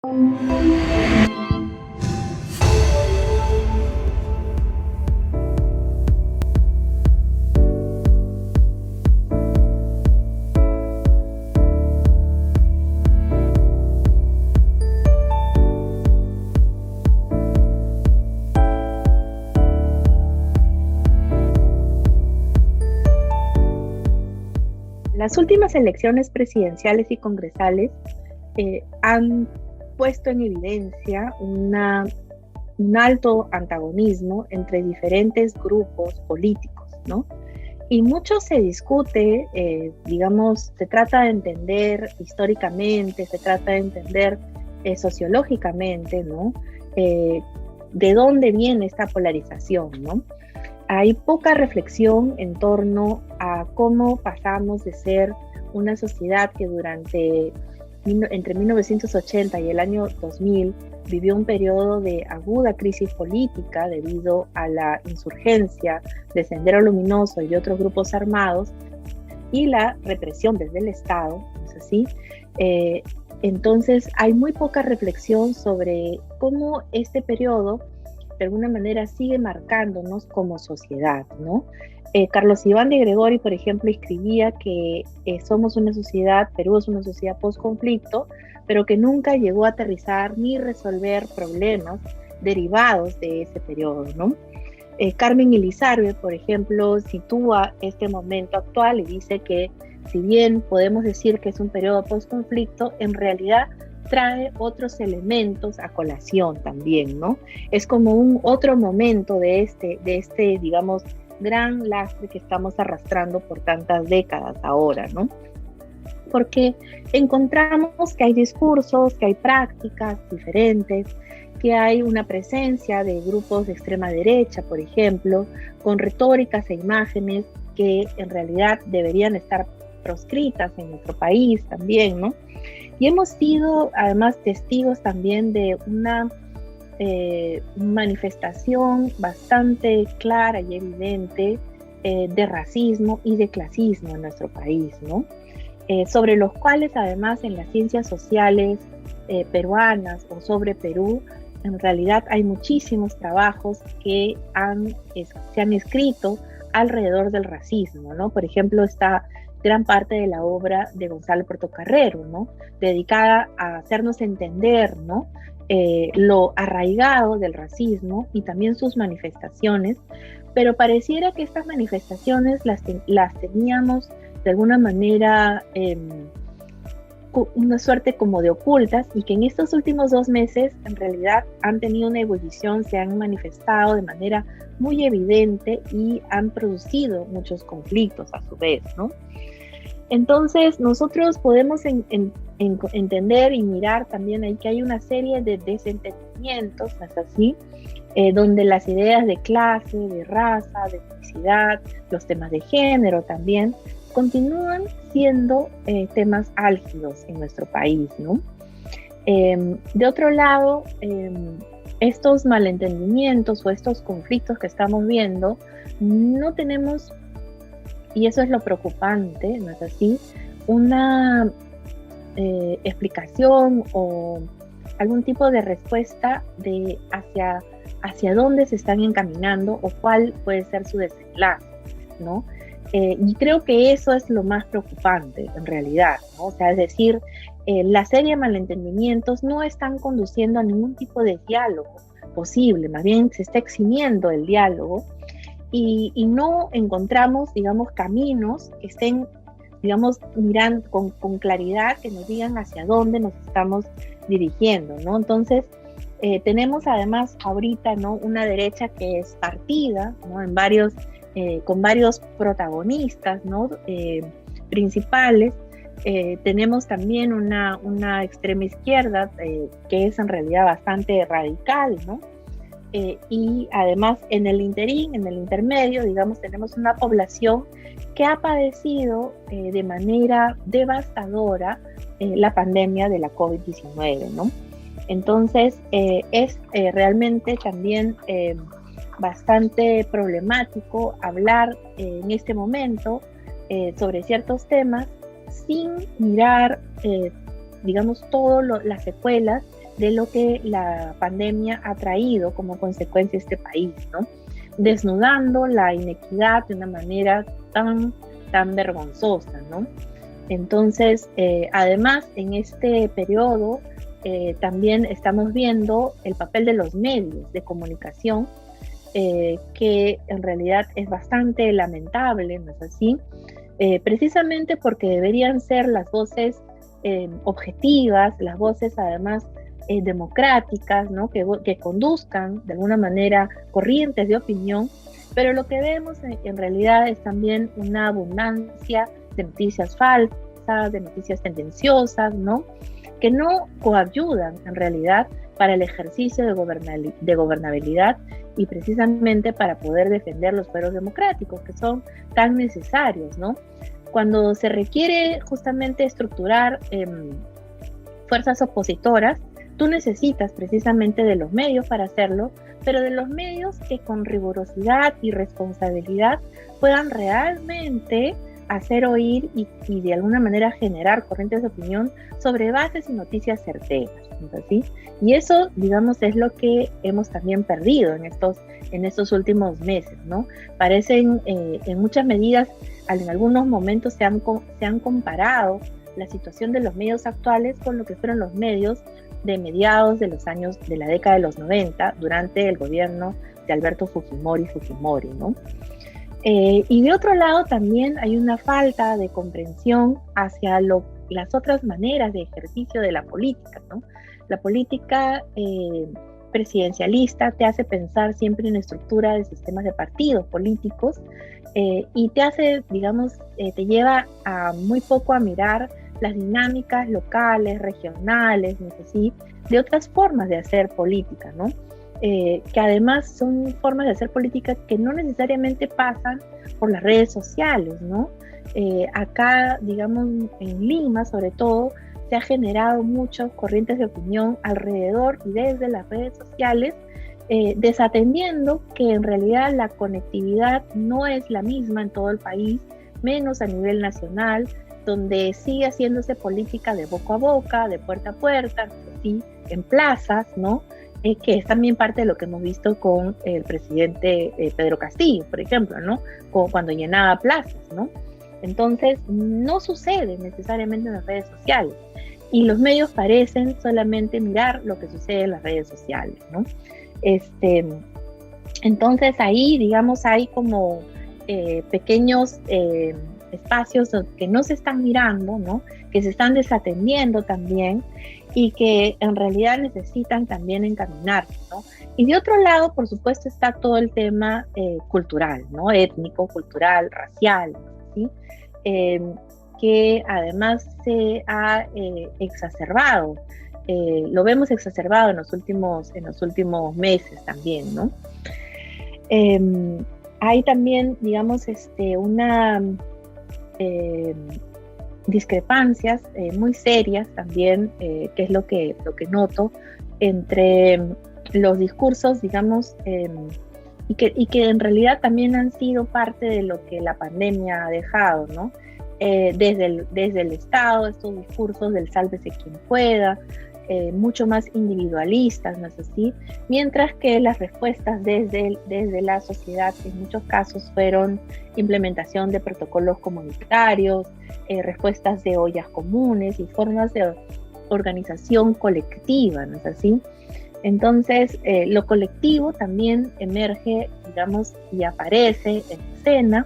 Las últimas elecciones presidenciales y congresales han puesto en evidencia un alto antagonismo entre diferentes grupos políticos, ¿no? Y mucho se discute, se trata de entender históricamente, se trata de entender sociológicamente, ¿no? De dónde viene esta polarización, ¿no? Hay poca reflexión en torno a cómo pasamos de ser una sociedad que entre 1980 y el año 2000 vivió un periodo de aguda crisis política debido a la insurgencia de Sendero Luminoso y de otros grupos armados y la represión desde el Estado, ¿no es así? Entonces hay muy poca reflexión sobre cómo este periodo de alguna manera sigue marcándonos como sociedad, ¿no? Carlos Iván de Gregori, por ejemplo, escribía que somos una sociedad, Perú es una sociedad post-conflicto, pero que nunca llegó a aterrizar ni resolver problemas derivados de ese periodo, ¿no? Carmen Elizarbe, por ejemplo, sitúa este momento actual y dice que si bien podemos decir que es un periodo post-conflicto, en realidad trae otros elementos a colación también, ¿no? Es como un otro momento de este, digamos, gran lastre que estamos arrastrando por tantas décadas ahora, ¿no? Porque encontramos que hay discursos, que hay prácticas diferentes, que hay una presencia de grupos de extrema derecha, por ejemplo, con retóricas e imágenes que en realidad deberían estar proscritas en nuestro país también, ¿no? Y hemos sido además testigos también de una manifestación bastante clara y evidente de racismo y de clasismo en nuestro país, ¿no? Sobre los cuales además en las ciencias sociales peruanas o sobre Perú, en realidad hay muchísimos trabajos que se han escrito alrededor del racismo, ¿no? Por ejemplo, está gran parte de la obra de Gonzalo Portocarrero, ¿no? Dedicada a hacernos entender, ¿no? Lo arraigado del racismo y también sus manifestaciones, pero pareciera que estas manifestaciones las teníamos de alguna manera una suerte como de ocultas y que en estos últimos 2 meses en realidad han tenido una ebullición, se han manifestado de manera muy evidente y han producido muchos conflictos a su vez, ¿no? Entonces nosotros podemos entender y mirar también ahí que hay una serie de desentendimientos, ¿no es así? Donde las ideas de clase, de raza, de etnicidad, los temas de género también, continúan siendo temas álgidos en nuestro país, ¿no? De otro lado, estos malentendimientos o estos conflictos que estamos viendo, no tenemos, y eso es lo preocupante, ¿no es así?, una explicación o algún tipo de respuesta de hacia dónde se están encaminando o cuál puede ser su desenlace, ¿no? Y creo que eso es lo más preocupante en realidad, ¿no? O sea, es decir, la serie de malentendimientos no están conduciendo a ningún tipo de diálogo posible, más bien se está eximiendo el diálogo y no encontramos, digamos, caminos que estén, digamos, mirando con claridad, que nos digan hacia dónde nos estamos dirigiendo, ¿no? Entonces, tenemos además ahorita, ¿no?, una derecha que es partida, ¿no?, con varios protagonistas, ¿no?, principales. Tenemos también una extrema izquierda que es en realidad bastante radical, ¿no? Y además en el intermedio, digamos, tenemos una población que ha padecido de manera devastadora la pandemia de la COVID-19, ¿no? Entonces es realmente también bastante problemático hablar en este momento sobre ciertos temas sin mirar, digamos, todas las secuelas de lo que la pandemia ha traído como consecuencia a este país, ¿no? Desnudando la inequidad de una manera tan vergonzosa, ¿no? Entonces, además, en este periodo también estamos viendo el papel de los medios de comunicación, que en realidad es bastante lamentable, ¿no es así? Precisamente porque deberían ser las voces objetivas, las voces además democráticas, ¿no? Que conduzcan de alguna manera corrientes de opinión, pero lo que vemos en realidad es también una abundancia de noticias falsas, de noticias tendenciosas, ¿no? Que no coayudan en realidad para el ejercicio de gobernabilidad y precisamente para poder defender los fueros democráticos que son tan necesarios, ¿no? Cuando se requiere justamente estructurar fuerzas opositoras, tú necesitas precisamente de los medios para hacerlo, pero de los medios que con rigurosidad y responsabilidad puedan realmente hacer oír y de alguna manera generar corrientes de opinión sobre bases y noticias certeras, ¿no es así? Y eso, digamos, es lo que hemos también perdido en estos últimos meses, ¿no? Parecen, en muchas medidas, en algunos momentos se han comparado la situación de los medios actuales con lo que fueron los medios de mediados de los años de la década de los 90, durante el gobierno de Alberto Fujimori, ¿no? Y de otro lado también hay una falta de comprensión hacia las otras maneras de ejercicio de la política, ¿no? La política presidencialista te hace pensar siempre en estructura de sistemas de partidos políticos y te hace, digamos, te lleva a muy poco a mirar las dinámicas locales, regionales, no sé si, de otras formas de hacer política, ¿no? Que además son formas de hacer política que no necesariamente pasan por las redes sociales, ¿no? Acá, digamos, en Lima, sobre todo, se ha generado muchas corrientes de opinión alrededor y desde las redes sociales, desatendiendo que en realidad la conectividad no es la misma en todo el país, menos a nivel nacional, donde sigue haciéndose política de boca a boca, de puerta a puerta, ¿sí? En plazas, ¿no? Que es también parte de lo que hemos visto con el presidente Pedro Castillo, por ejemplo, ¿no? Cuando llenaba plazas, ¿no? Entonces, no sucede necesariamente en las redes sociales. Y los medios parecen solamente mirar lo que sucede en las redes sociales, ¿no? Entonces, ahí, digamos, hay como pequeños espacios que no se están mirando, ¿no? Que se están desatendiendo también y que en realidad necesitan también encaminarse, ¿no? Y de otro lado, por supuesto, está todo el tema cultural, ¿no? Étnico, cultural, racial, ¿sí? Que además se ha exacerbado, lo vemos exacerbado en los últimos meses también, ¿no? Hay también, digamos, una discrepancias muy serias también, que es lo que noto entre los discursos, digamos, y que en realidad también han sido parte de lo que la pandemia ha dejado, ¿no? Desde el Estado, estos discursos del sálvese quien pueda, mucho más individualistas, ¿no es así? Mientras que las respuestas desde la sociedad en muchos casos fueron implementación de protocolos comunitarios, respuestas de ollas comunes y formas de organización colectiva, ¿no es así? Entonces, lo colectivo también emerge, digamos, y aparece en escena,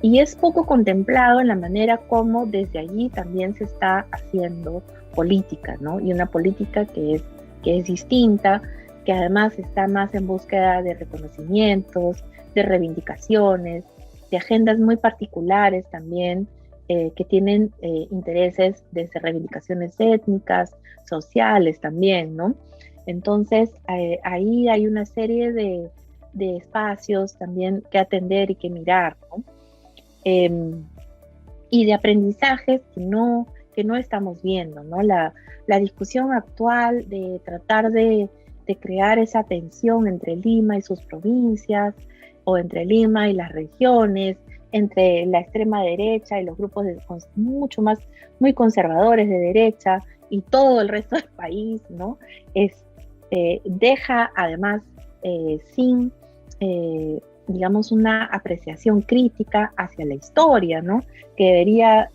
y es poco contemplado en la manera como desde allí también se está haciendo política, ¿no? Y una política que es distinta, que además está más en búsqueda de reconocimientos, de reivindicaciones, de agendas muy particulares también, que tienen intereses desde reivindicaciones étnicas, sociales también, ¿no? Entonces, ahí hay una serie de espacios también que atender y que mirar, ¿no? Y de aprendizajes que no estamos viendo, ¿no? La discusión actual de tratar de crear esa tensión entre Lima y sus provincias, o entre Lima y las regiones, entre la extrema derecha y los grupos muy conservadores de derecha, y todo el resto del país, ¿no? Deja además sin, digamos, una apreciación crítica hacia la historia, ¿no? Que debería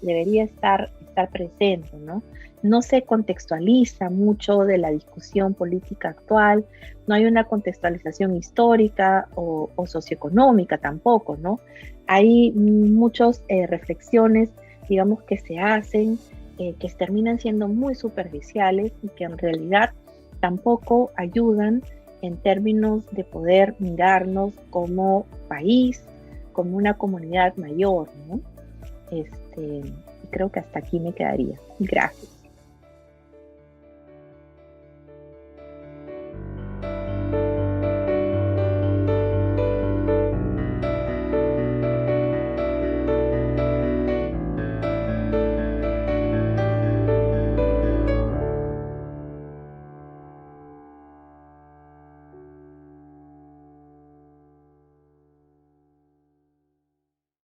estar presente, ¿no? No se contextualiza mucho de la discusión política actual, no hay una contextualización histórica o socioeconómica tampoco, ¿no? Hay muchas reflexiones, digamos, que se hacen, que terminan siendo muy superficiales y que en realidad tampoco ayudan en términos de poder mirarnos como país, como una comunidad mayor, ¿no? Y creo que hasta aquí me quedaría. Gracias.